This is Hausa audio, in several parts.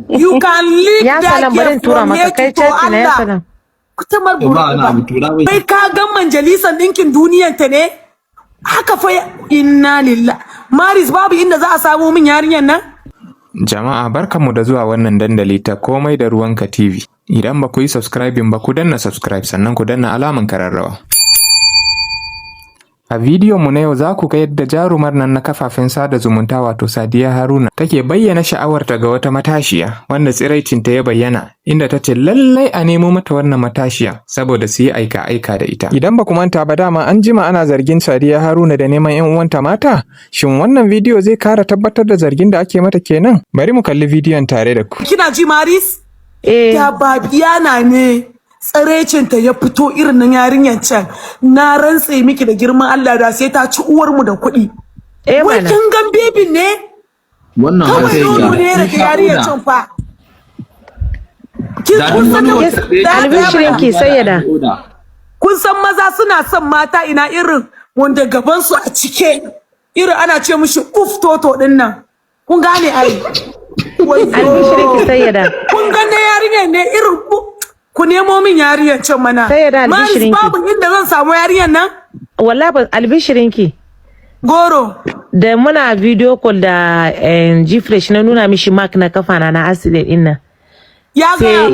You can live Ya that salam bari girl tura from maka here kai to chat na ya Allah. salam. Kutumar burbuba. Kai ka ga majalisar ɗinkin duniyan ta ne? Haka fa inna lillah. Maris babu inda za a samu min yarinyar nan? Jama'a barkanmu da zuwa wannan dandali ta komai da ruwanka TV. Idan ba ku yi subscribing ba ku danna subscribe sannan ku danna alaman kararrawa. A bidiyon mu na yau za ku ga yadda jarumar nan na kafafen sada zumunta wato Sadiya Haruna take bayyana sha'awarta ga wata matashiya wanda tsiraicinta ya bayyana inda ta ce lallai a nemo mata wannan matashiya saboda su yi aika da ita. Idan ba ku manta ba dama an jima ana zargin Sadiya Haruna da neman 'yan uwanta mata, shin wannan bidiyo zai kara tabbatar da zargin da ake mata kenan? Bari mu kalli bidiyon tare da ku. Kina ji Maris? Ya babiyana ne. Tsarecinta ya fito irin na yarinyar can, na rantse miki da girman Allah da sai ta ci uwarmu da kuɗi. Wai kin gan bebin ne? Wannan haka yake. Ne da yarinyar can fa. Kun san albishirin ki sayyada. Kun san maza suna son mata ina irin wanda gaban su a cike. Irin ana ce mishi uf toto din nan. Kun gane ai. Albishirin ki sayyada. Kun ga yarinyar ne irin ku nemo min yariyar can mana. Albishirinki. Babu inda zan samu yariyar nan? Wallahi ba albishirinki. Goro. Da muna video call da G-Fresh na nuna mishi mark na kafana na accident din nan. Ya ga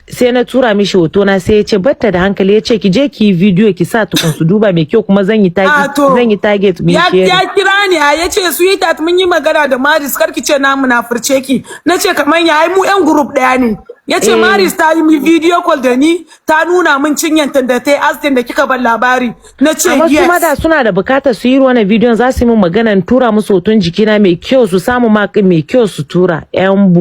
sai na tura mishi hoto na sai ya ce batta da hankali ya ce ki je ki video ki sa tukun su duba mai kyau kuma zan yi target mai share. Ya kira ni ya ce sweetheart mun yi magana da Maris karki ce na munafurce ki. Na ce kamar ya ai mu yan group daya ne. Ya ce Maris ta yi mi video call da ni ta nuna min cinyanta da ta yi accident da kika ban labari. Na ce yes. Amma su da suna da bukatar su yi wannan bidiyon za su yi min magana tura musu hoton jikina mai kyau su samu makin mai kyau su tura yan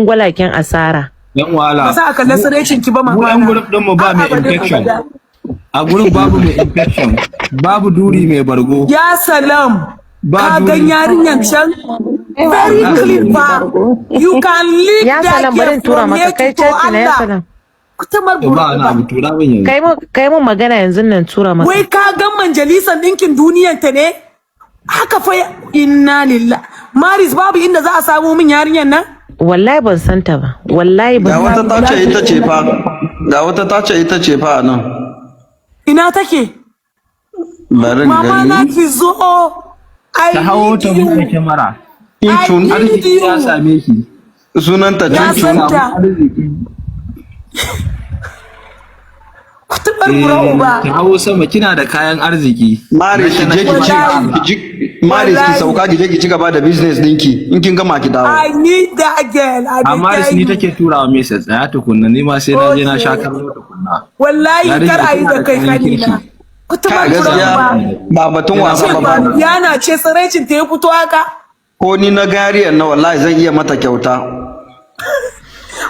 gwalaken asara. Yan wala. Ba za ka kalle sarecin ki ba ma. Mu yan group din mu ba mai infection. A gurin babu mai infection. Babu duri mai bargo. Ya salam. Ka gan yarinyan can? Very clean ba. You can live that girl from here to Allah. Kutumar burbuba. Kai mun magana yanzu nan tura maka. Wai ka gan majalisar ɗinkin duniyan ta ne? Haka fa inna lillah. Maris babu inda za a samu min yarinyan nan? Wallahi ban san ta ba. Wallahi ban. Ga wata ta ce ita ce fa. Ga wata ta ce ita ce fa nan. Ina take? Mama na ki zo. Ta hawo ta buɗe kyamara. Cincun arziki ya same ki. Sunanta Cincun. Kutubar burbuba. Ta hawo sama kina da kayan arziki. Maris ki sauka ki je ki ci gaba da business dinki. In kin gama ki dawo. I need that girl. A Maris ni take turawa message tsaya tukunna ni ma sai na je na sha kallo tukunna. Wallahi kar ayi da kai kanina. Kutumar burbuba. Ba batun wasa ba. Yana ce tsaraicin ta ya fito haka. Ko ni na gariyar na wallahi zan iya mata kyauta.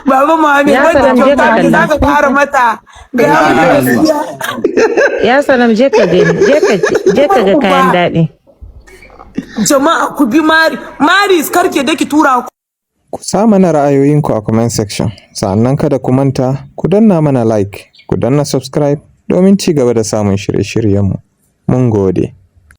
Baba Muhammad wanda kyauta ki zaka fara mata. Ya salam je ka ga kayan daɗi. Jama'a ku bi Maris karke da ki tura ku sa mana ra'ayoyinku a comment section. Sannan kada ku manta ku danna mana like, ku danna subscribe domin ci gaba da samun shirye-shiryenmu. Mun gode.